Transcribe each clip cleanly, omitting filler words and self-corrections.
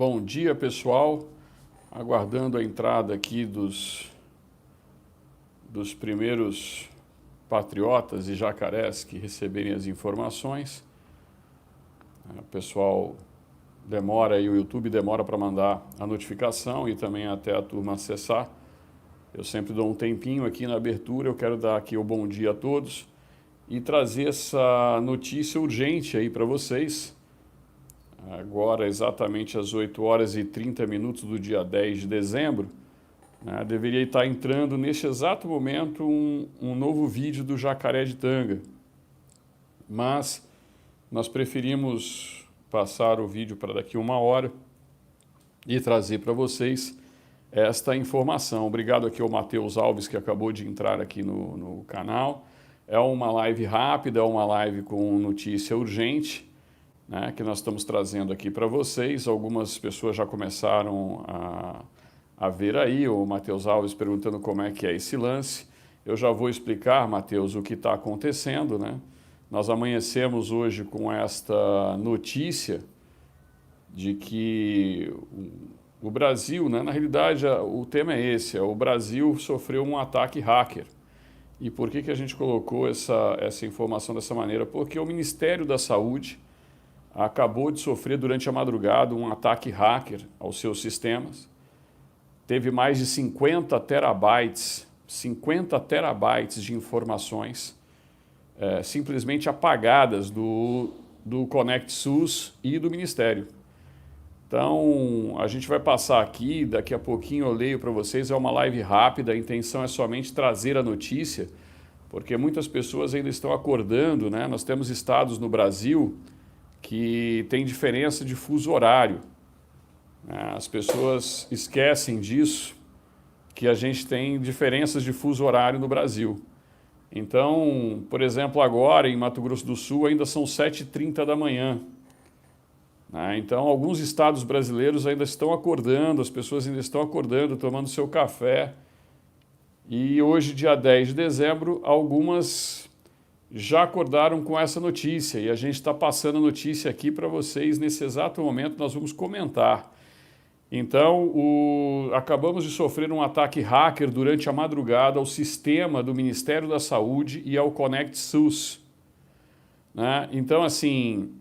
Bom dia, pessoal. Aguardando a entrada aqui dos primeiros patriotas e jacarés que receberem as informações. O pessoal demora e o YouTube demora para mandar a notificação e também até a turma acessar. Eu sempre dou um tempinho aqui na abertura, eu quero dar aqui o bom dia a todos e trazer essa notícia urgente aí para vocês. Agora, exatamente às 8 horas e 30 minutos do dia 10 de dezembro, deveria estar entrando neste exato momento um novo vídeo do Jacaré de Tanga. Mas nós preferimos passar o vídeo para daqui a 1 hora e trazer para vocês esta informação. Obrigado aqui ao Matheus Alves, que acabou de entrar aqui no canal. É uma live rápida, é uma live com notícia urgente, que nós estamos trazendo aqui para vocês. Algumas pessoas já começaram a ver aí, o Matheus Alves perguntando como é que é esse lance. Eu já vou explicar, Matheus, o que está acontecendo, Nós amanhecemos hoje com esta notícia de que o Brasil, na realidade o tema é esse, o Brasil sofreu um ataque hacker. E por que a gente colocou essa informação dessa maneira? Porque o Ministério da Saúde acabou de sofrer durante a madrugada um ataque hacker aos seus sistemas. Teve mais de 50 terabytes de informações simplesmente apagadas do Connect SUS e do Ministério. Então, a gente vai passar aqui, daqui a pouquinho eu leio para vocês, é uma live rápida, a intenção é somente trazer a notícia, porque muitas pessoas ainda estão acordando, Nós temos estados no Brasil que tem diferença de fuso horário. As pessoas esquecem disso, que a gente tem diferenças de fuso horário no Brasil. Então, por exemplo, agora em Mato Grosso do Sul ainda são 7h30 da manhã. Então, alguns estados brasileiros ainda estão acordando, as pessoas ainda estão acordando, tomando seu café. E hoje, dia 10 de dezembro, algumas já acordaram com essa notícia e a gente está passando a notícia aqui para vocês nesse exato momento, nós vamos comentar. Então, acabamos de sofrer um ataque hacker durante a madrugada ao sistema do Ministério da Saúde e ao Connect SUS. Então, assim,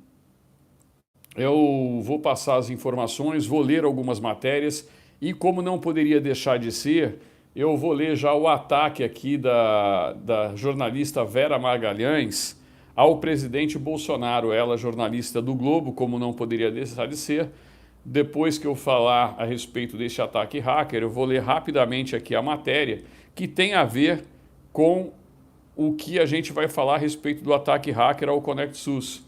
eu vou passar as informações, vou ler algumas matérias e, como não poderia deixar de ser, eu vou ler já o ataque aqui da jornalista Vera Magalhães ao presidente Bolsonaro, ela jornalista do Globo, como não poderia deixar de ser. Depois que eu falar a respeito desse ataque hacker, eu vou ler rapidamente aqui a matéria que tem a ver com o que a gente vai falar a respeito do ataque hacker ao Connect SUS.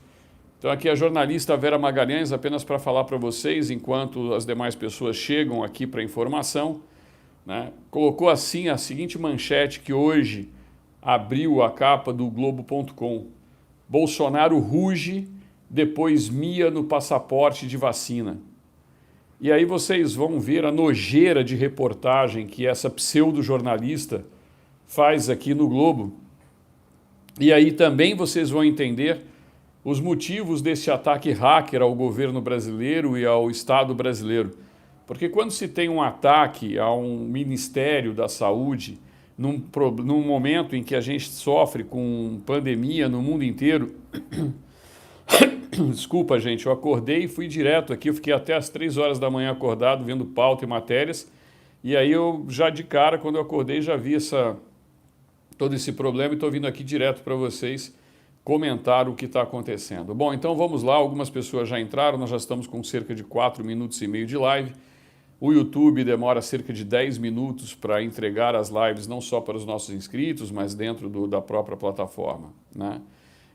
Então aqui a jornalista Vera Magalhães, apenas para falar para vocês, enquanto as demais pessoas chegam aqui para a informação, colocou assim a seguinte manchete que hoje abriu a capa do Globo.com. Bolsonaro ruge, depois mia no passaporte de vacina. E aí vocês vão ver a nojeira de reportagem que essa pseudo-jornalista faz aqui no Globo. E aí também vocês vão entender os motivos desse ataque hacker ao governo brasileiro e ao Estado brasileiro. Porque quando se tem um ataque a um Ministério da Saúde, num momento em que a gente sofre com pandemia no mundo inteiro... Desculpa, gente, eu acordei e fui direto aqui, eu fiquei até às 3 horas da manhã acordado, vendo pauta e matérias, e aí eu já de cara, quando eu acordei, já vi todo esse problema e estou vindo aqui direto para vocês comentar o que está acontecendo. Bom, então vamos lá, algumas pessoas já entraram, nós já estamos com cerca de 4 minutos e meio de live. O YouTube demora cerca de 10 minutos para entregar as lives, não só para os nossos inscritos, mas dentro da própria plataforma,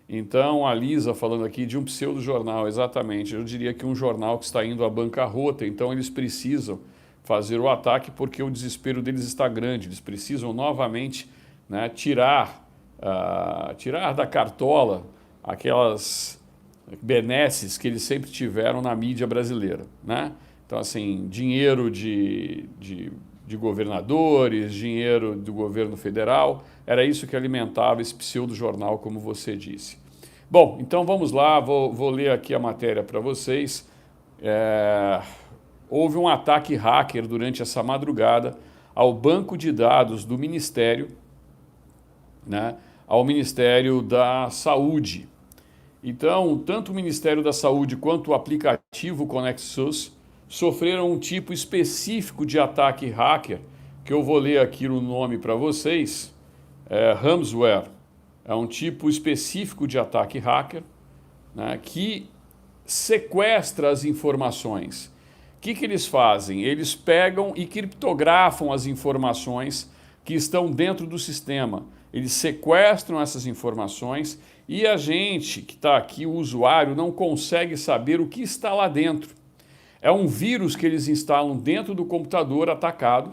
Então, a Lisa falando aqui de um pseudo-jornal, exatamente, eu diria que um jornal que está indo à bancarrota, então eles precisam fazer o ataque porque o desespero deles está grande, eles precisam novamente tirar da cartola aquelas benesses que eles sempre tiveram na mídia brasileira, Então, assim, dinheiro de governadores, dinheiro do governo federal, era isso que alimentava esse pseudo-jornal, como você disse. Bom, então vamos lá, vou ler aqui a matéria para vocês. houve um ataque hacker durante essa madrugada ao banco de dados do Ministério, né, ao Ministério da Saúde. Então, tanto o Ministério da Saúde quanto o aplicativo ConnectSUS sofreram um tipo específico de ataque hacker, que eu vou ler aqui o nome para vocês, ransomware. É um tipo específico de ataque hacker, né, que sequestra as informações. O que eles fazem? Eles pegam e criptografam as informações que estão dentro do sistema. Eles sequestram essas informações e a gente que está aqui, o usuário, não consegue saber o que está lá dentro. É um vírus que eles instalam dentro do computador atacado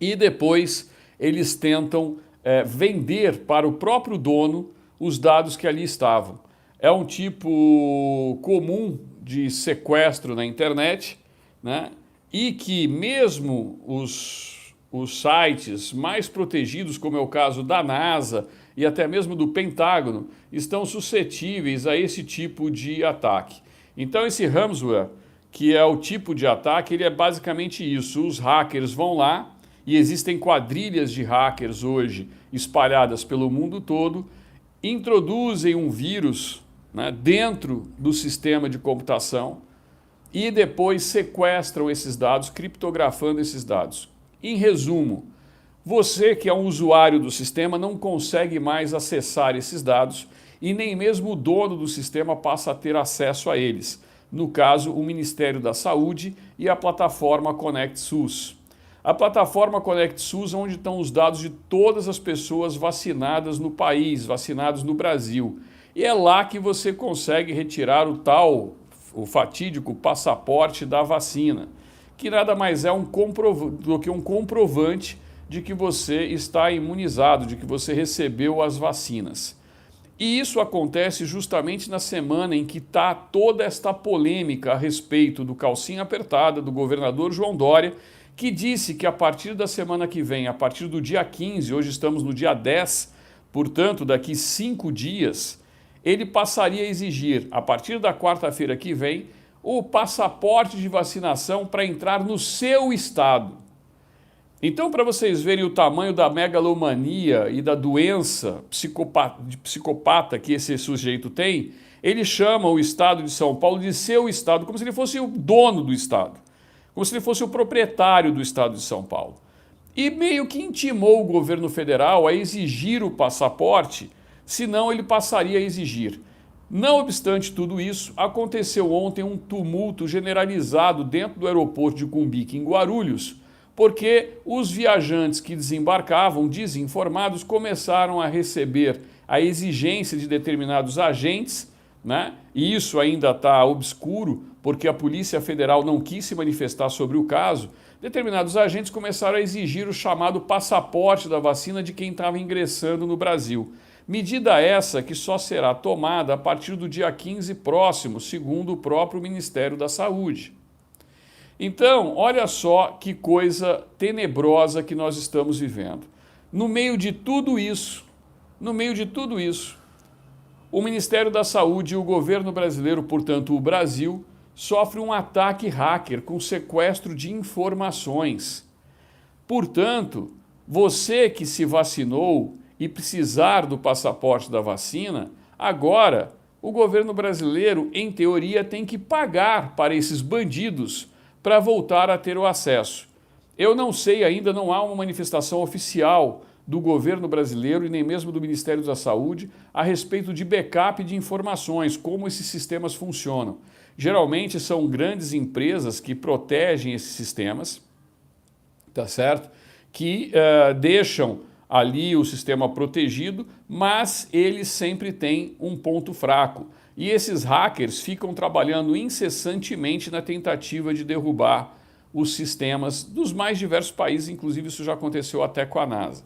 e depois eles tentam vender para o próprio dono os dados que ali estavam. É um tipo comum de sequestro na internet, né? E que mesmo os sites mais protegidos, como é o caso da NASA e até mesmo do Pentágono, estão suscetíveis a esse tipo de ataque. Então esse ransomware, que é o tipo de ataque, ele é basicamente isso. Os hackers vão lá, e existem quadrilhas de hackers hoje espalhadas pelo mundo todo, introduzem um vírus, né, dentro do sistema de computação e depois sequestram esses dados, criptografando esses dados. Em resumo, você que é um usuário do sistema não consegue mais acessar esses dados e nem mesmo o dono do sistema passa a ter acesso a eles. No caso, o Ministério da Saúde e a plataforma ConnectSUS. A plataforma ConnectSUS é onde estão os dados de todas as pessoas vacinadas no país, vacinados no Brasil. E é lá que você consegue retirar o fatídico passaporte da vacina, que nada mais é do que um comprovante de que você está imunizado, de que você recebeu as vacinas. E isso acontece justamente na semana em que está toda esta polêmica a respeito do calcinha apertada do governador João Dória, que disse que a partir da semana que vem, a partir do dia 15, hoje estamos no dia 10, portanto daqui 5 dias, ele passaria a exigir, a partir da quarta-feira que vem, o passaporte de vacinação para entrar no seu estado. Então, para vocês verem o tamanho da megalomania e da doença psicopata que esse sujeito tem, ele chama o estado de São Paulo de seu estado, como se ele fosse o dono do estado, como se ele fosse o proprietário do estado de São Paulo. E meio que intimou o governo federal a exigir o passaporte, senão ele passaria a exigir. Não obstante tudo isso, aconteceu ontem um tumulto generalizado dentro do aeroporto de Cumbica, em Guarulhos, porque os viajantes que desembarcavam, desinformados, começaram a receber a exigência de determinados agentes, né? E isso ainda está obscuro, porque a Polícia Federal não quis se manifestar sobre o caso. Determinados agentes começaram a exigir o chamado passaporte da vacina de quem estava ingressando no Brasil. Medida essa que só será tomada a partir do dia 15 próximo, segundo o próprio Ministério da Saúde. Então, olha só que coisa tenebrosa que nós estamos vivendo. No meio de tudo isso, o Ministério da Saúde e o governo brasileiro, portanto o Brasil, sofre um ataque hacker com sequestro de informações. Portanto, você que se vacinou e precisar do passaporte da vacina, agora o governo brasileiro, em teoria, tem que pagar para esses bandidos para voltar a ter o acesso. Eu não sei ainda, não há uma manifestação oficial do governo brasileiro e nem mesmo do Ministério da Saúde a respeito de backup de informações, como esses sistemas funcionam. Geralmente são grandes empresas que protegem esses sistemas, tá certo? Que deixam ali o sistema protegido, mas eles sempre têm um ponto fraco. E esses hackers ficam trabalhando incessantemente na tentativa de derrubar os sistemas dos mais diversos países, inclusive isso já aconteceu até com a NASA.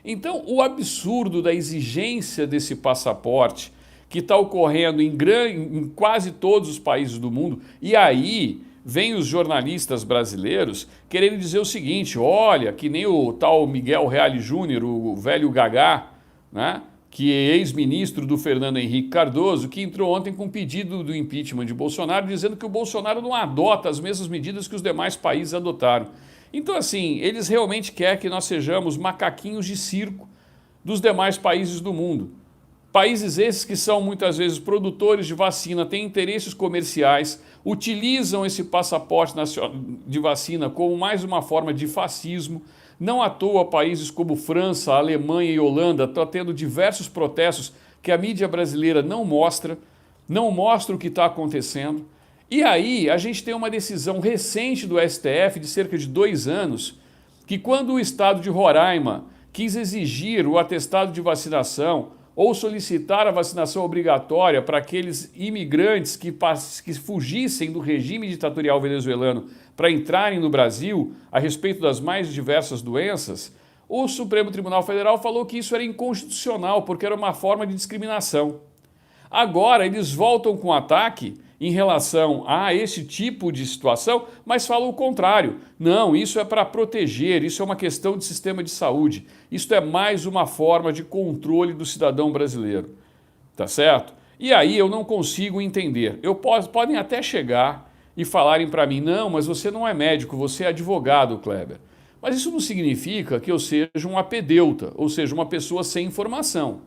Então, o absurdo da exigência desse passaporte, que está ocorrendo em quase todos os países do mundo, e aí vem os jornalistas brasileiros querendo dizer o seguinte: olha, que nem o tal Miguel Reale Júnior, o velho Gagá, né? que é ex-ministro do Fernando Henrique Cardoso, que entrou ontem com pedido do impeachment de Bolsonaro, dizendo que o Bolsonaro não adota as mesmas medidas que os demais países adotaram. Então, assim, eles realmente querem que nós sejamos macaquinhos de circo dos demais países do mundo. Países esses que são muitas vezes produtores de vacina, têm interesses comerciais, utilizam esse passaporte de vacina como mais uma forma de fascismo. Não à toa países como França, Alemanha e Holanda estão tendo diversos protestos que a mídia brasileira não mostra o que está acontecendo. E aí a gente tem uma decisão recente do STF de cerca de 2 anos, que quando o estado de Roraima quis exigir o atestado de vacinação ou solicitar a vacinação obrigatória para aqueles imigrantes que fugissem do regime ditatorial venezuelano para entrarem no Brasil a respeito das mais diversas doenças, o Supremo Tribunal Federal falou que isso era inconstitucional, porque era uma forma de discriminação. Agora eles voltam com ataque em relação a esse tipo de situação, mas falam o contrário. Não, isso é para proteger, isso é uma questão de sistema de saúde. Isso é mais uma forma de controle do cidadão brasileiro. Tá certo? E aí eu não consigo entender. Podem até chegar e falarem para mim, não, mas você não é médico, você é advogado, Kleber. Mas isso não significa que eu seja um apedeuta, ou seja, uma pessoa sem informação.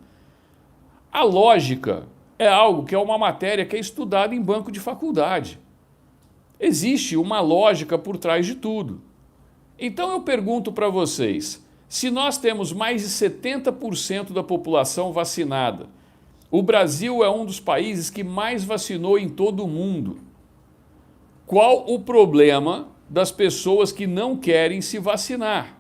A lógica é algo que é uma matéria que é estudada em banco de faculdade. Existe uma lógica por trás de tudo. Então eu pergunto para vocês, se nós temos mais de 70% da população vacinada, o Brasil é um dos países que mais vacinou em todo o mundo, qual o problema das pessoas que não querem se vacinar?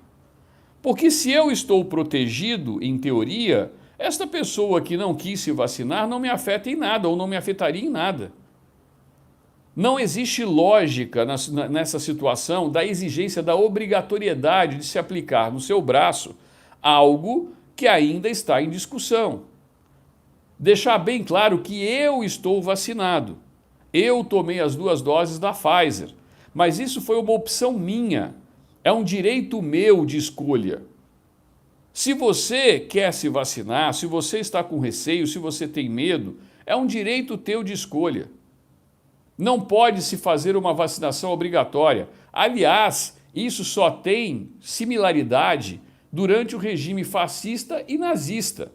Porque se eu estou protegido, em teoria, esta pessoa que não quis se vacinar não me afeta em nada ou não me afetaria em nada. Não existe lógica nessa situação da exigência da obrigatoriedade de se aplicar no seu braço algo que ainda está em discussão. Deixar bem claro que eu estou vacinado. Eu tomei as 2 doses da Pfizer, mas isso foi uma opção minha. É um direito meu de escolha. Se você quer se vacinar, se você está com receio, se você tem medo, é um direito teu de escolha. Não pode se fazer uma vacinação obrigatória. Aliás, isso só tem similaridade durante o regime fascista e nazista,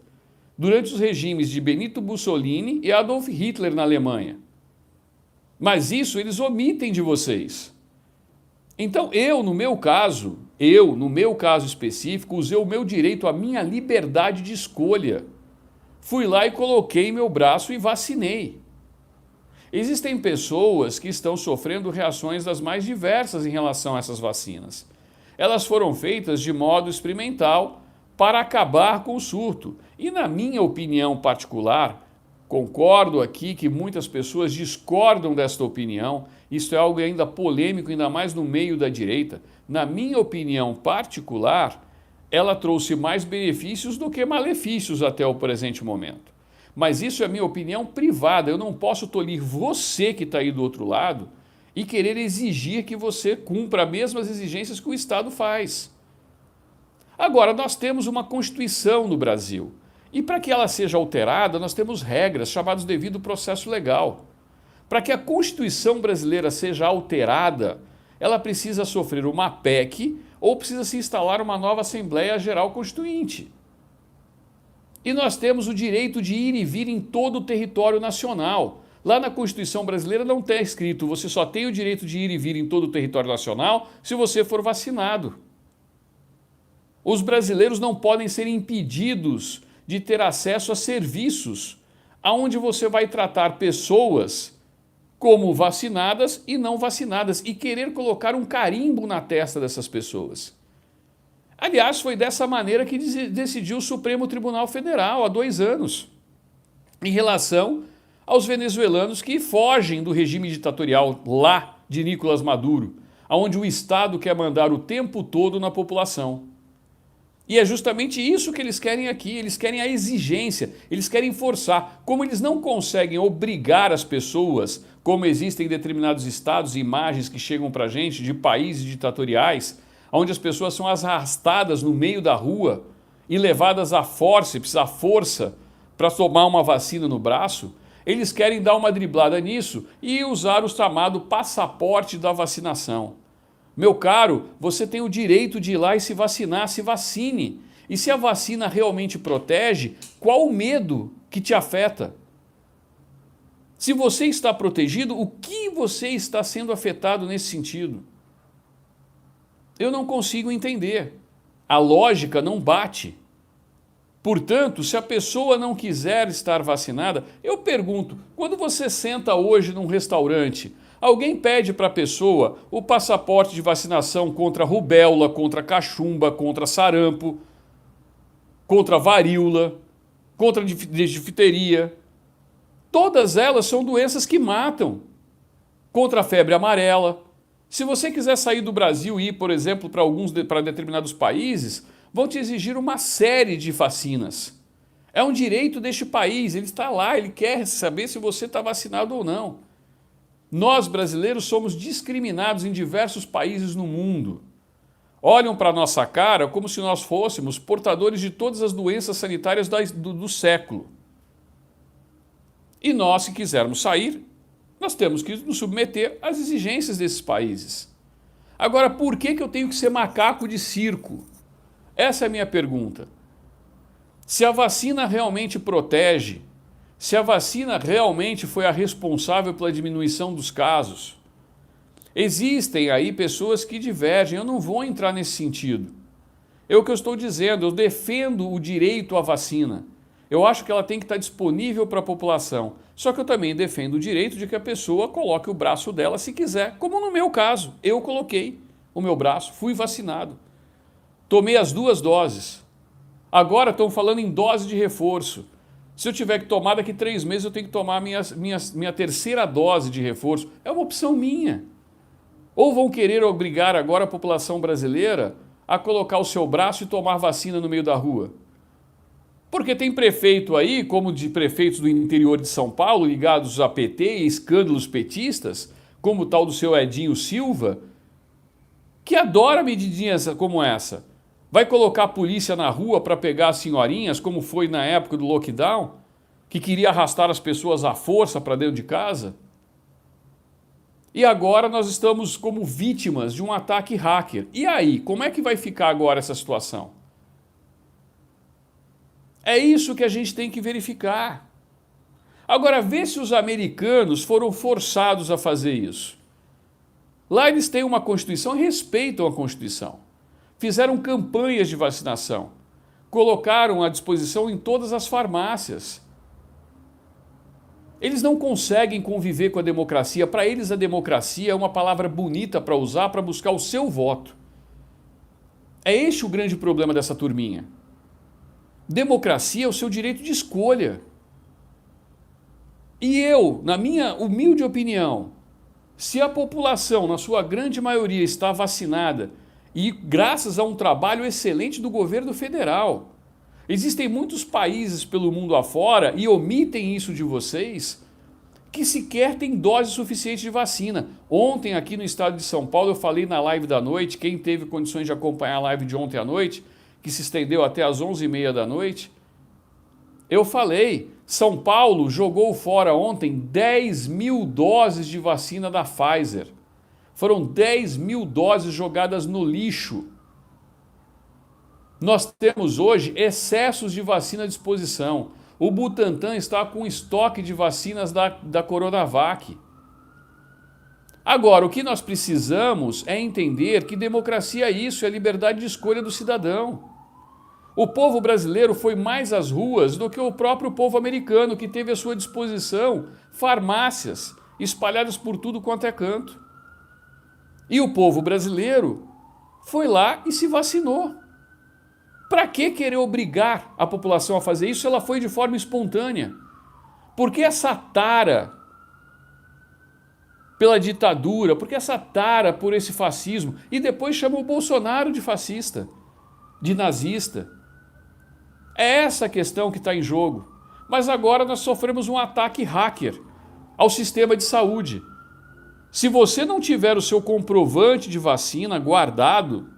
durante os regimes de Benito Mussolini e Adolf Hitler na Alemanha. Mas isso eles omitem de vocês. Então no meu caso específico, usei o meu direito, a minha liberdade de escolha. Fui lá e coloquei meu braço e vacinei. Existem pessoas que estão sofrendo reações das mais diversas em relação a essas vacinas. Elas foram feitas de modo experimental para acabar com o surto. E na minha opinião particular, concordo aqui que muitas pessoas discordam desta opinião, isso é algo ainda polêmico, ainda mais no meio da direita. Na minha opinião particular, ela trouxe mais benefícios do que malefícios até o presente momento. Mas isso é minha opinião privada, eu não posso tolir você que está aí do outro lado e querer exigir que você cumpra as mesmas exigências que o Estado faz. Agora, nós temos uma Constituição no Brasil. E para que ela seja alterada, nós temos regras chamadas devido processo legal. Para que a Constituição brasileira seja alterada, ela precisa sofrer uma PEC ou precisa se instalar uma nova Assembleia Geral Constituinte. E nós temos o direito de ir e vir em todo o território nacional. Lá na Constituição brasileira não está escrito, você só tem o direito de ir e vir em todo o território nacional se você for vacinado. Os brasileiros não podem ser impedidos de ter acesso a serviços, aonde você vai tratar pessoas como vacinadas e não vacinadas e querer colocar um carimbo na testa dessas pessoas. Aliás, foi dessa maneira que decidiu o Supremo Tribunal Federal há 2 anos, em relação aos venezuelanos que fogem do regime ditatorial lá de Nicolás Maduro, aonde o Estado quer mandar o tempo todo na população. E é justamente isso que eles querem aqui, eles querem a exigência, eles querem forçar. Como eles não conseguem obrigar as pessoas, como existem em determinados estados, imagens que chegam para a gente de países ditatoriais, onde as pessoas são arrastadas no meio da rua e levadas a fórceps, à força, para tomar uma vacina no braço, eles querem dar uma driblada nisso e usar o chamado passaporte da vacinação. Meu caro, você tem o direito de ir lá e se vacinar, se vacine. E se a vacina realmente protege, qual o medo que te afeta? Se você está protegido, o que você está sendo afetado nesse sentido? Eu não consigo entender. A lógica não bate. Portanto, se a pessoa não quiser estar vacinada, eu pergunto, quando você senta hoje num restaurante, alguém pede para a pessoa o passaporte de vacinação contra rubéola, contra cachumba, contra sarampo, contra varíola, contra difteria. Todas elas são doenças que matam. Contra a febre amarela. Se você quiser sair do Brasil e ir, por exemplo, para determinados países, vão te exigir uma série de vacinas. É um direito deste país, ele está lá, ele quer saber se você está vacinado ou não. Nós, brasileiros, somos discriminados em diversos países no mundo. Olham para a nossa cara como se nós fôssemos portadores de todas as doenças sanitárias do século. E nós, se quisermos sair, nós temos que nos submeter às exigências desses países. Agora, por que eu tenho que ser macaco de circo? Essa é a minha pergunta. Se a vacina realmente protege, se a vacina realmente foi a responsável pela diminuição dos casos, existem aí pessoas que divergem, eu não vou entrar nesse sentido. É o que eu estou dizendo, eu defendo o direito à vacina. Eu acho que ela tem que estar disponível para a população. Só que eu também defendo o direito de que a pessoa coloque o braço dela se quiser, como no meu caso. Eu coloquei o meu braço, fui vacinado. Tomei as 2 doses. Agora estão falando em dose de reforço. Se eu tiver que tomar daqui 3 meses, eu tenho que tomar minha 3ª dose de reforço. É uma opção minha. Ou vão querer obrigar agora a população brasileira a colocar o seu braço e tomar vacina no meio da rua? Porque tem prefeito aí, como de prefeitos do interior de São Paulo, ligados a PT e escândalos petistas, como o tal do seu Edinho Silva, que adora medidinhas como essa. Vai colocar a polícia na rua para pegar as senhorinhas, como foi na época do lockdown, que queria arrastar as pessoas à força para dentro de casa? E agora nós estamos como vítimas de um ataque hacker. E aí, como é que vai ficar agora essa situação? É isso que a gente tem que verificar. Agora, vê se os americanos foram forçados a fazer isso. Lá eles têm uma Constituição e respeitam a Constituição. Fizeram campanhas de vacinação. Colocaram à disposição em todas as farmácias. Eles não conseguem conviver com a democracia. Para eles, a democracia é uma palavra bonita para usar para buscar o seu voto. É este o grande problema dessa turminha. Democracia é o seu direito de escolha. E eu, na minha humilde opinião, se a população, na sua grande maioria, está vacinada e graças a um trabalho excelente do governo federal, existem muitos países pelo mundo afora, e omitem isso de vocês, que sequer têm dose suficiente de vacina. Ontem, aqui no estado de São Paulo, eu falei na live da noite, quem teve condições de acompanhar a live de ontem à noite, que se estendeu até às 11h30 da noite, eu falei, São Paulo jogou fora ontem 10.000 doses de vacina da Pfizer. Foram 10.000 doses jogadas no lixo. Nós temos hoje excessos de vacina à disposição. O Butantan está com estoque de vacinas da Coronavac. Agora, o que nós precisamos é entender que democracia é isso, é liberdade de escolha do cidadão. O povo brasileiro foi mais às ruas do que o próprio povo americano, que teve à sua disposição farmácias espalhadas por tudo quanto é canto. E o povo brasileiro foi lá e se vacinou. Para que querer obrigar a população a fazer isso se ela foi de forma espontânea? Por que essa tara pela ditadura? Por que essa tara por esse fascismo? E depois chama o Bolsonaro de fascista, de nazista. É essa a questão que está em jogo. Mas agora nós sofremos um ataque hacker ao sistema de saúde. Se você não tiver o seu comprovante de vacina guardado,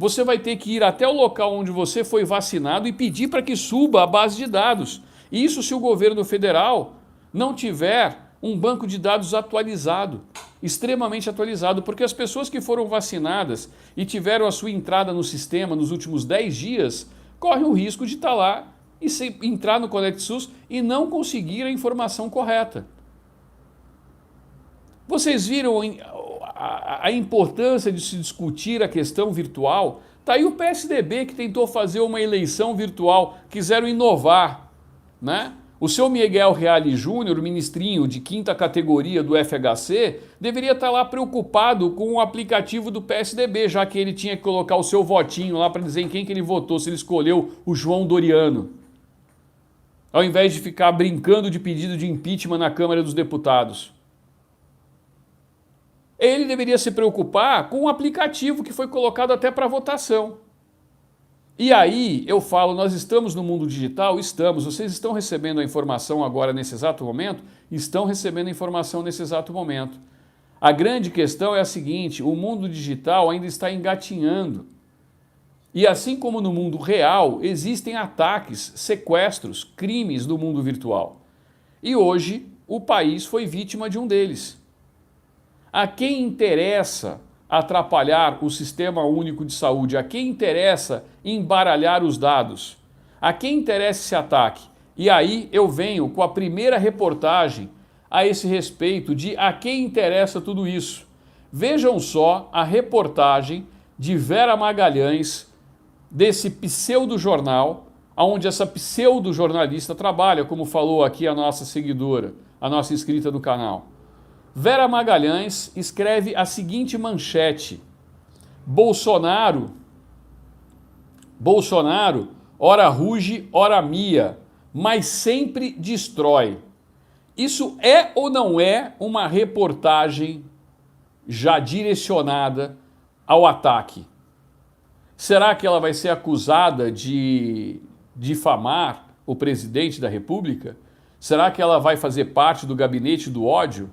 você vai ter que ir até o local onde você foi vacinado e pedir para que suba a base de dados. Isso se o governo federal não tiver um banco de dados atualizado, extremamente atualizado, porque as pessoas que foram vacinadas e tiveram a sua entrada no sistema nos últimos 10 dias, correm o risco de estar lá e entrar no ConectSUS e não conseguir a informação correta. Vocês viram a importância de se discutir a questão virtual? Está aí o PSDB que tentou fazer uma eleição virtual, quiseram inovar, né? O seu Miguel Reale Júnior, o ministrinho de 5ª categoria do FHC, deveria estar lá preocupado com o aplicativo do PSDB, já que ele tinha que colocar o seu votinho lá para dizer em quem que ele votou, se ele escolheu o João Doriano. Ao invés de ficar brincando de pedido de impeachment na Câmara dos Deputados. Ele deveria se preocupar com o aplicativo que foi colocado até para votação. E aí eu falo, nós estamos no mundo digital? Estamos. Vocês estão recebendo a informação agora nesse exato momento? Estão recebendo a informação nesse exato momento. A grande questão é a seguinte, o mundo digital ainda está engatinhando. E assim como no mundo real, existem ataques, sequestros, crimes no mundo virtual. E hoje o país foi vítima de um deles. A quem interessa atrapalhar o Sistema Único de Saúde? A quem interessa embaralhar os dados? A quem interessa esse ataque? E aí eu venho com a primeira reportagem a esse respeito de a quem interessa tudo isso. Vejam só a reportagem de Vera Magalhães, desse pseudo-jornal, onde essa pseudo-jornalista trabalha, como falou aqui a nossa seguidora, a nossa inscrita do canal. Vera Magalhães escreve a seguinte manchete: Bolsonaro, ora ruge, ora mia, mas sempre destrói. Isso é ou não é uma reportagem já direcionada ao ataque? Será que ela vai ser acusada de difamar o presidente da República? Será que ela vai fazer parte do gabinete do ódio?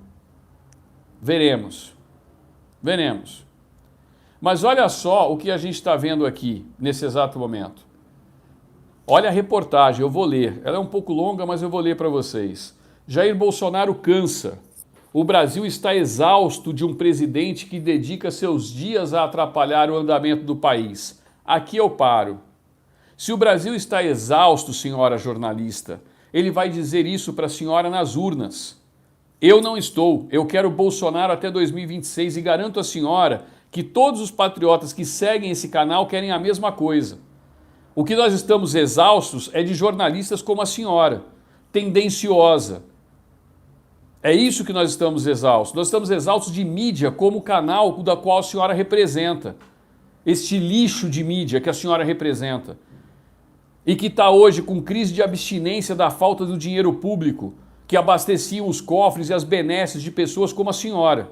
Veremos. Veremos. Mas olha só o que a gente está vendo aqui, nesse exato momento. Olha a reportagem, eu vou ler. Ela é um pouco longa, mas eu vou ler para vocês. Jair Bolsonaro cansa. O Brasil está exausto de um presidente que dedica seus dias a atrapalhar o andamento do país. Aqui eu paro. Se o Brasil está exausto, senhora jornalista, ele vai dizer isso para a senhora nas urnas. Eu não estou, eu quero Bolsonaro até 2026 e garanto à senhora que todos os patriotas que seguem esse canal querem a mesma coisa. O que nós estamos exaustos é de jornalistas como a senhora, tendenciosa. É isso que nós estamos exaustos. Nós estamos exaustos de mídia como o canal da qual a senhora representa. Este lixo de mídia que a senhora representa. E que está hoje com crise de abstinência da falta do dinheiro público, que abasteciam os cofres e as benesses de pessoas como a senhora.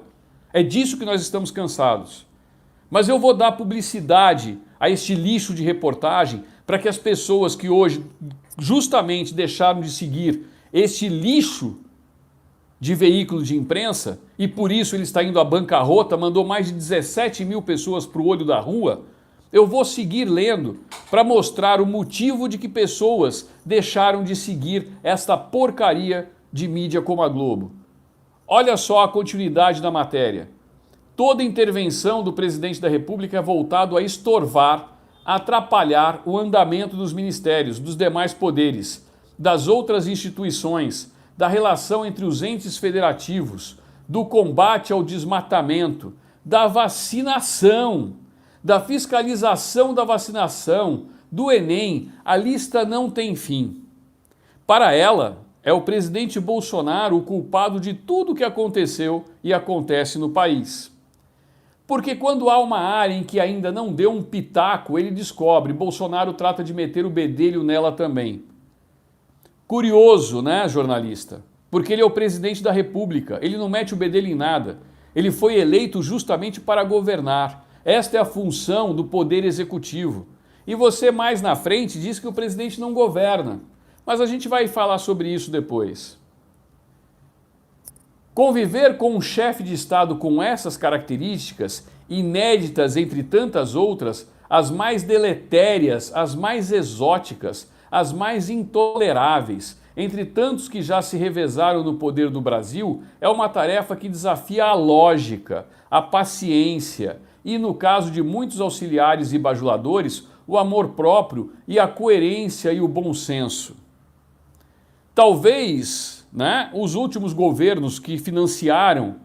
É disso que nós estamos cansados. Mas eu vou dar publicidade a este lixo de reportagem para que as pessoas que hoje justamente deixaram de seguir este lixo de veículo de imprensa, e por isso ele está indo à bancarrota, mandou mais de 17 mil pessoas para o olho da rua, eu vou seguir lendo para mostrar o motivo de que pessoas deixaram de seguir esta porcaria de mídia como a Globo. Olha só a continuidade da matéria. Toda intervenção do presidente da República é voltado a estorvar, atrapalhar o andamento dos ministérios, dos demais poderes, das outras instituições, da relação entre os entes federativos, do combate ao desmatamento, da vacinação, da fiscalização da vacinação, do Enem. A lista não tem fim. Para ela, é o presidente Bolsonaro o culpado de tudo que aconteceu e acontece no país. Porque quando há uma área em que ainda não deu um pitaco, ele descobre, Bolsonaro trata de meter o bedelho nela também. Curioso, né, jornalista? Porque ele é o presidente da República, ele não mete o bedelho em nada. Ele foi eleito justamente para governar. Esta é a função do poder executivo. E você mais na frente diz que o presidente não governa. Mas a gente vai falar sobre isso depois. Conviver com um chefe de Estado com essas características, inéditas entre tantas outras, as mais deletérias, as mais exóticas, as mais intoleráveis, entre tantos que já se revezaram no poder do Brasil, é uma tarefa que desafia a lógica, a paciência e, no caso de muitos auxiliares e bajuladores, o amor próprio e a coerência e o bom senso. Talvez, os últimos governos que financiaram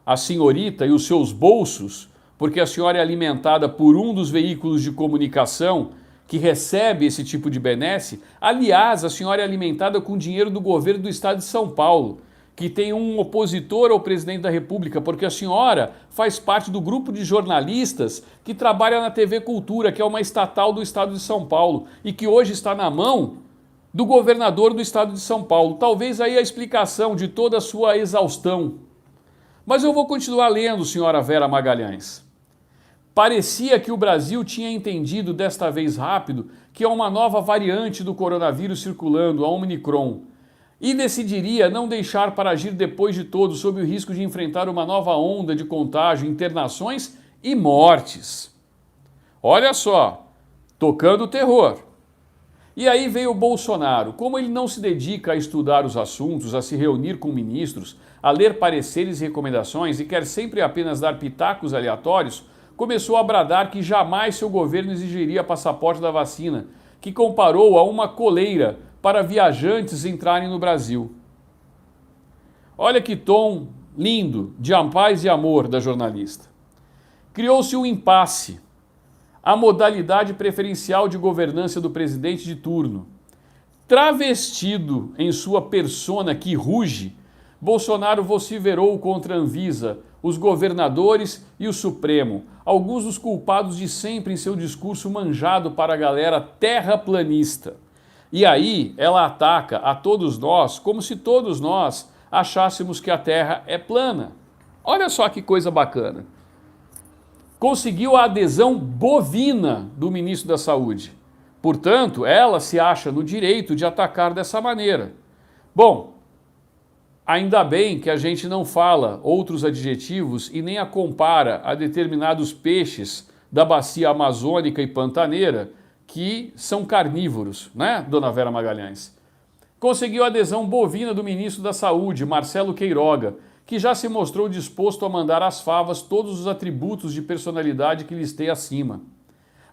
a senhorita e os seus bolsos, porque a senhora é alimentada por um dos veículos de comunicação que recebe esse tipo de benesse. Aliás, a senhora é alimentada com dinheiro do governo do estado de São Paulo, que tem um opositor ao presidente da República, porque a senhora faz parte do grupo de jornalistas que trabalha na TV Cultura, que é uma estatal do estado de São Paulo, e que hoje está na mão do governador do estado de São Paulo. Talvez aí a explicação de toda a sua exaustão. Mas eu vou continuar lendo, senhora Vera Magalhães. Parecia que o Brasil tinha entendido desta vez rápido que há uma nova variante do coronavírus circulando, a Omicron, e decidiria não deixar para agir depois de todo, sob o risco de enfrentar uma nova onda de contágio, internações e mortes. Olha só, tocando o terror. E aí veio o Bolsonaro. Como ele não se dedica a estudar os assuntos, a se reunir com ministros, a ler pareceres e recomendações e quer sempre apenas dar pitacos aleatórios, começou a bradar que jamais seu governo exigiria passaporte da vacina, que comparou a uma coleira para viajantes entrarem no Brasil. Olha que tom lindo de paz e amor da jornalista. Criou-se um impasse. A modalidade preferencial de governança do presidente de turno. Travestido em sua persona que ruge, Bolsonaro vociferou contra a Anvisa, os governadores e o Supremo, alguns dos culpados de sempre em seu discurso manjado para a galera terraplanista. E aí ela ataca a todos nós como se todos nós achássemos que a Terra é plana. Olha só que coisa bacana. Conseguiu a adesão bovina do ministro da Saúde. Portanto, ela se acha no direito de atacar dessa maneira. Bom, ainda bem que a gente não fala outros adjetivos e nem a compara a determinados peixes da bacia amazônica e pantaneira que são carnívoros, dona Vera Magalhães? Conseguiu a adesão bovina do ministro da Saúde, Marcelo Queiroga, que já se mostrou disposto a mandar às favas todos os atributos de personalidade que listei acima.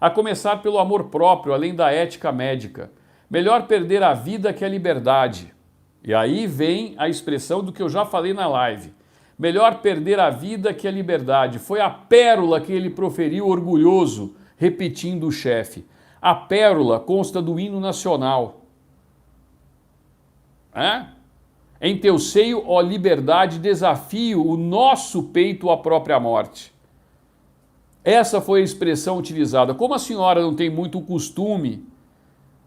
A começar pelo amor próprio, além da ética médica. Melhor perder a vida que a liberdade. E aí vem a expressão do que eu já falei na live. Melhor perder a vida que a liberdade. Foi a pérola que ele proferiu orgulhoso, repetindo o chefe. A pérola consta do hino nacional. Em teu seio, ó liberdade, desafio o nosso peito à própria morte. Essa foi a expressão utilizada. Como a senhora não tem muito o costume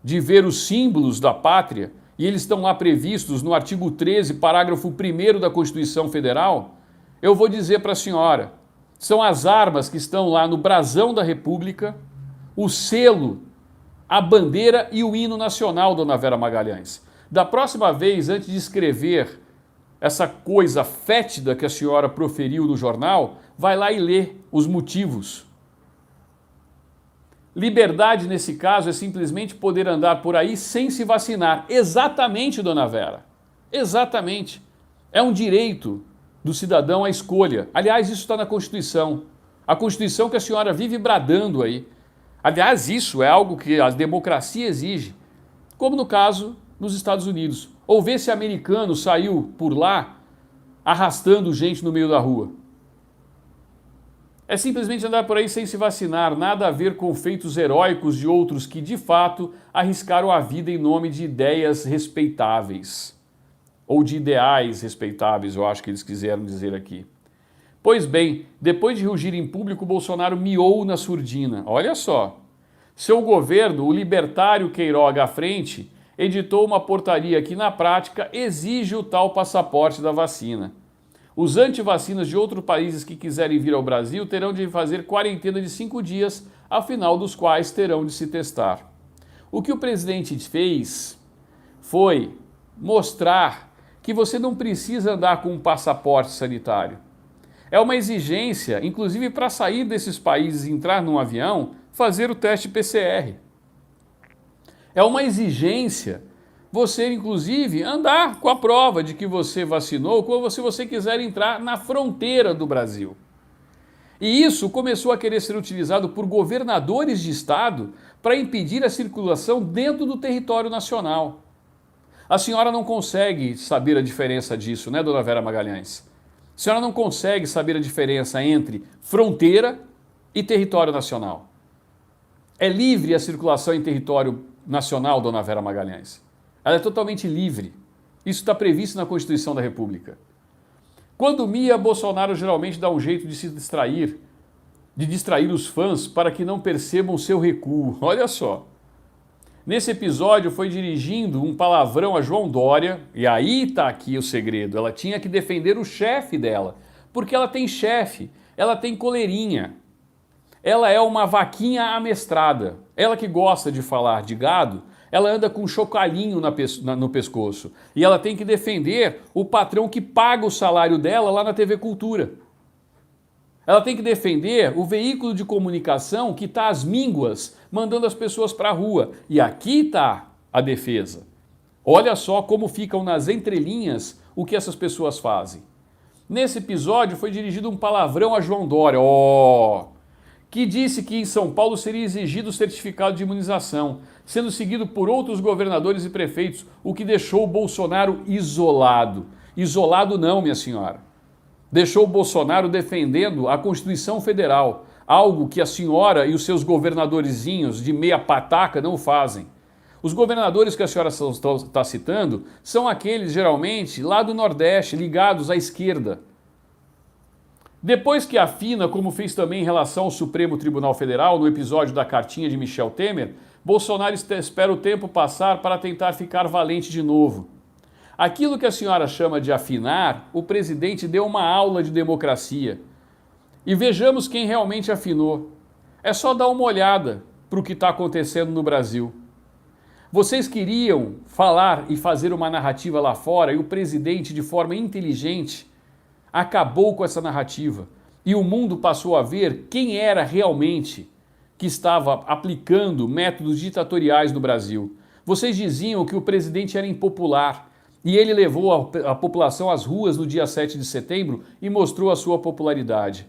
de ver os símbolos da pátria, e eles estão lá previstos no artigo 13, parágrafo 1º da Constituição Federal, eu vou dizer para a senhora, são as armas que estão lá no brasão da República, o selo, a bandeira e o hino nacional, dona Vera Magalhães. Da próxima vez, antes de escrever essa coisa fétida que a senhora proferiu no jornal, vai lá e lê os motivos. Liberdade, nesse caso, é simplesmente poder andar por aí sem se vacinar. Exatamente, dona Vera. Exatamente. É um direito do cidadão à escolha. Aliás, isso está na Constituição. A Constituição que a senhora vive bradando aí. Aliás, isso é algo que a democracia exige. Como no caso nos Estados Unidos. Ou ver se americano saiu por lá arrastando gente no meio da rua. É simplesmente andar por aí sem se vacinar, nada a ver com feitos heróicos de outros que, de fato, arriscaram a vida em nome de ideias respeitáveis. Ou de ideais respeitáveis, eu acho que eles quiseram dizer aqui. Pois bem, depois de rugir em público, Bolsonaro miou na surdina. Olha só. Seu governo, o libertário Queiroga à frente, editou uma portaria que, na prática, exige o tal passaporte da vacina. Os antivacinas de outros países que quiserem vir ao Brasil terão de fazer quarentena de 5 dias, ao final dos quais terão de se testar. O que o presidente fez foi mostrar que você não precisa andar com um passaporte sanitário. É uma exigência, inclusive para sair desses países e entrar num avião, fazer o teste PCR. É uma exigência você, inclusive, andar com a prova de que você vacinou quando você quiser entrar na fronteira do Brasil. E isso começou a querer ser utilizado por governadores de estado para impedir a circulação dentro do território nacional. A senhora não consegue saber a diferença disso, né, dona Vera Magalhães? A senhora não consegue saber a diferença entre fronteira e território nacional. É livre a circulação em território nacional, dona Vera Magalhães. Ela é totalmente livre. Isso está previsto na Constituição da República. Quando mia, Bolsonaro geralmente dá um jeito de se distrair, de distrair os fãs para que não percebam seu recuo. Olha só. Nesse episódio foi dirigindo um palavrão a João Dória, e aí está aqui o segredo. Ela tinha que defender o chefe dela, porque ela tem chefe, ela tem coleirinha. Ela é uma vaquinha amestrada. Ela que gosta de falar de gado, ela anda com um chocalhinho no pescoço. E ela tem que defender o patrão que paga o salário dela lá na TV Cultura. Ela tem que defender o veículo de comunicação que está às mínguas, mandando as pessoas para a rua. E aqui está a defesa. Olha só como ficam nas entrelinhas o que essas pessoas fazem. Nesse episódio foi dirigido um palavrão a João Dória, que disse que em São Paulo seria exigido o certificado de imunização, sendo seguido por outros governadores e prefeitos, o que deixou o Bolsonaro isolado. Isolado não, minha senhora. Deixou o Bolsonaro defendendo a Constituição Federal, algo que a senhora e os seus governadorzinhos de meia pataca não fazem. Os governadores que a senhora está citando são aqueles, geralmente, lá do Nordeste, ligados à esquerda. Depois que afina, como fez também em relação ao Supremo Tribunal Federal, no episódio da cartinha de Michel Temer, Bolsonaro espera o tempo passar para tentar ficar valente de novo. Aquilo que a senhora chama de afinar, o presidente deu uma aula de democracia. E vejamos quem realmente afinou. É só dar uma olhada para o que está acontecendo no Brasil. Vocês queriam falar e fazer uma narrativa lá fora e o presidente, de forma inteligente, acabou com essa narrativa. E o mundo passou a ver quem era realmente que estava aplicando métodos ditatoriais no Brasil. Vocês diziam que o presidente era impopular e ele levou a população às ruas no dia 7 de setembro e mostrou a sua popularidade.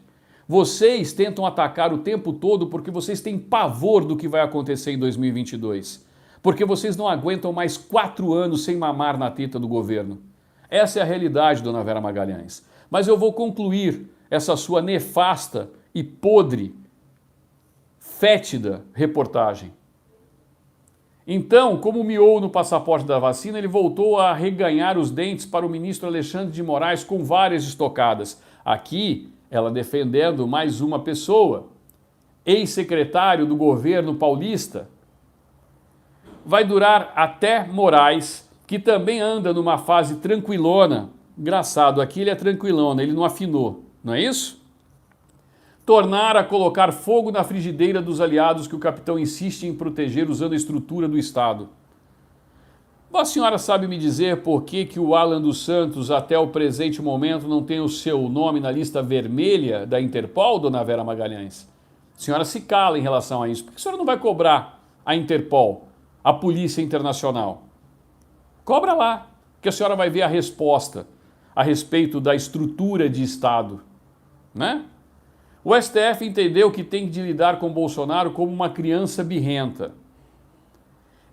Vocês tentam atacar o tempo todo porque vocês têm pavor do que vai acontecer em 2022. Porque vocês não aguentam mais 4 anos sem mamar na teta do governo. Essa é a realidade, dona Vera Magalhães. Mas eu vou concluir essa sua nefasta e podre, fétida reportagem. Então, como miou no passaporte da vacina, ele voltou a reganhar os dentes para o ministro Alexandre de Moraes com várias estocadas. Aqui, ela defendendo mais uma pessoa, ex-secretário do governo paulista. Vai durar até Moraes, que também anda numa fase tranquilona. Engraçado, aqui ele é tranquilona, ele não afinou, não é isso? Tornar a colocar fogo na frigideira dos aliados que o capitão insiste em proteger usando a estrutura do Estado. A senhora sabe me dizer por que o Alan dos Santos, até o presente momento, não tem o seu nome na lista vermelha da Interpol, dona Vera Magalhães? A senhora se cala em relação a isso. Por que a senhora não vai cobrar a Interpol, a Polícia Internacional? Cobra lá, que a senhora vai ver a resposta a respeito da estrutura de Estado, né? O STF entendeu que tem de lidar com Bolsonaro como uma criança birrenta.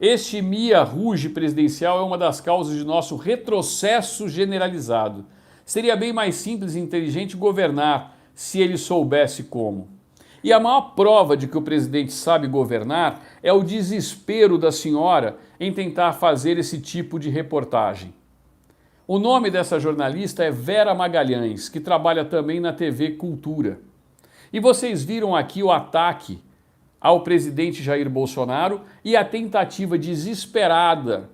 Este Mia Ruge presidencial é uma das causas de nosso retrocesso generalizado. Seria bem mais simples e inteligente governar se ele soubesse como. E a maior prova de que o presidente sabe governar é o desespero da senhora em tentar fazer esse tipo de reportagem. O nome dessa jornalista é Vera Magalhães, que trabalha também na TV Cultura. E vocês viram aqui o ataque ao presidente Jair Bolsonaro e a tentativa desesperada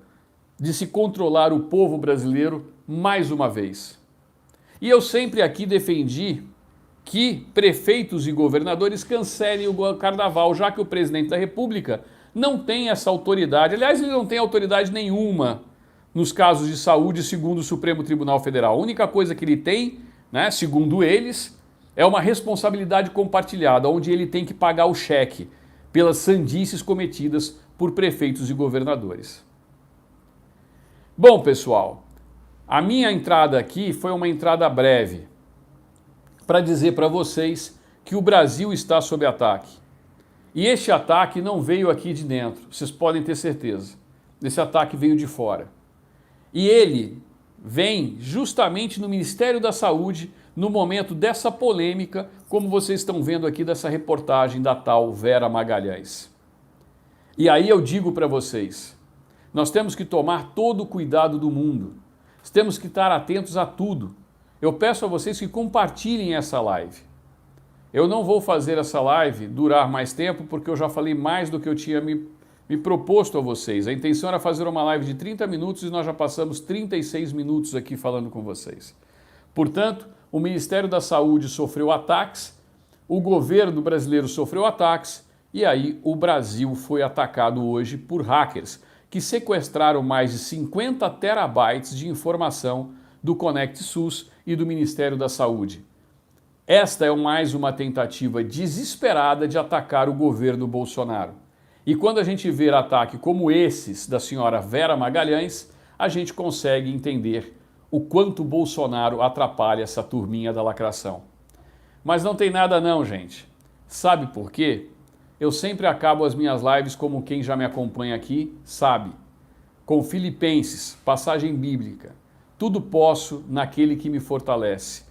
de se controlar o povo brasileiro mais uma vez. E eu sempre aqui defendi que prefeitos e governadores cancelem o carnaval, já que o presidente da República não tem essa autoridade. Aliás, ele não tem autoridade nenhuma nos casos de saúde, segundo o Supremo Tribunal Federal. A única coisa que ele tem, né, segundo eles, É uma responsabilidade compartilhada, onde ele tem que pagar o cheque pelas sandices cometidas por prefeitos e governadores. Bom, pessoal, a minha entrada aqui foi uma entrada breve para dizer para vocês que o Brasil está sob ataque. E este ataque não veio aqui de dentro, vocês podem ter certeza. Esse ataque veio de fora. E ele vem justamente no Ministério da Saúde, no momento dessa polêmica, como vocês estão vendo aqui dessa reportagem da tal Vera Magalhães. E aí eu digo para vocês, nós temos que tomar todo o cuidado do mundo, temos que estar atentos a tudo. Eu peço a vocês que compartilhem essa live. Eu não vou fazer essa live durar mais tempo, porque eu já falei mais do que eu tinha me proposto a vocês. A intenção era fazer uma live de 30 minutos e nós já passamos 36 minutos aqui falando com vocês. Portanto, o Ministério da Saúde sofreu ataques, o governo brasileiro sofreu ataques e aí o Brasil foi atacado hoje por hackers que sequestraram mais de 50 terabytes de informação do Conect SUS e do Ministério da Saúde. Esta é mais uma tentativa desesperada de atacar o governo Bolsonaro. E quando a gente vê ataque como esses da senhora Vera Magalhães, a gente consegue entender o quanto Bolsonaro atrapalha essa turminha da lacração. Mas não tem nada não, gente. Sabe por quê? Eu sempre acabo as minhas lives como quem já me acompanha aqui sabe. Com Filipenses, passagem bíblica. Tudo posso naquele que me fortalece.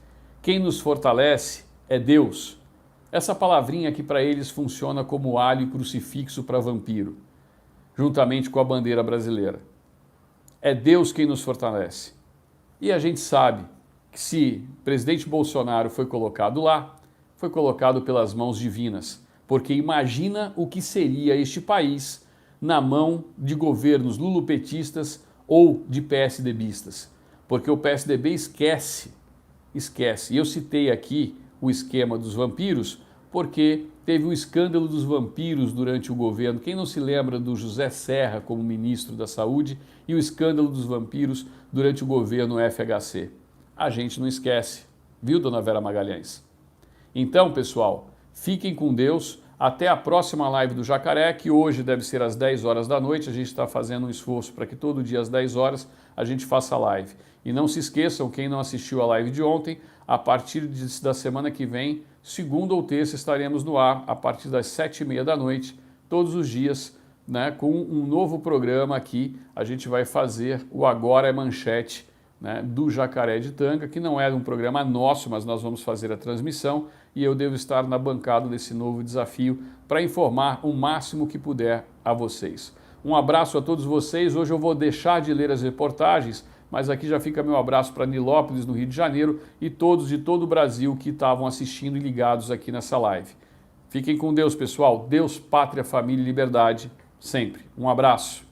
Quem nos fortalece é Deus. Essa palavrinha aqui para eles funciona como alho e crucifixo para vampiro, juntamente com a bandeira brasileira. É Deus quem nos fortalece. E a gente sabe que se o presidente Bolsonaro foi colocado lá, foi colocado pelas mãos divinas, porque imagina o que seria este país na mão de governos lulopetistas ou de PSDBistas, porque o PSDB esquece. E eu citei aqui o esquema dos vampiros porque teve o escândalo dos vampiros durante o governo. Quem não se lembra do José Serra como ministro da Saúde e o escândalo dos vampiros durante o governo FHC? A gente não esquece, viu, dona Vera Magalhães? Então, pessoal, fiquem com Deus. Até a próxima live do Jacaré, que hoje deve ser às 10 horas da noite. A gente está fazendo um esforço para que todo dia às 10 horas a gente faça live. E não se esqueçam, quem não assistiu a live de ontem, a partir da semana que vem, segunda ou terça, estaremos no ar a partir das 7h30 da noite, todos os dias, né, com um novo programa aqui. A gente vai fazer o Agora é Manchete, né, do Jacaré de Tanga, que não é um programa nosso, mas nós vamos fazer a transmissão e eu devo estar na bancada desse novo desafio para informar o máximo que puder a vocês. Um abraço a todos vocês. Hoje eu vou deixar de ler as reportagens, mas aqui já fica meu abraço para Nilópolis, no Rio de Janeiro, e todos de todo o Brasil que estavam assistindo e ligados aqui nessa live. Fiquem com Deus, pessoal. Deus, pátria, família e liberdade, sempre. Um abraço.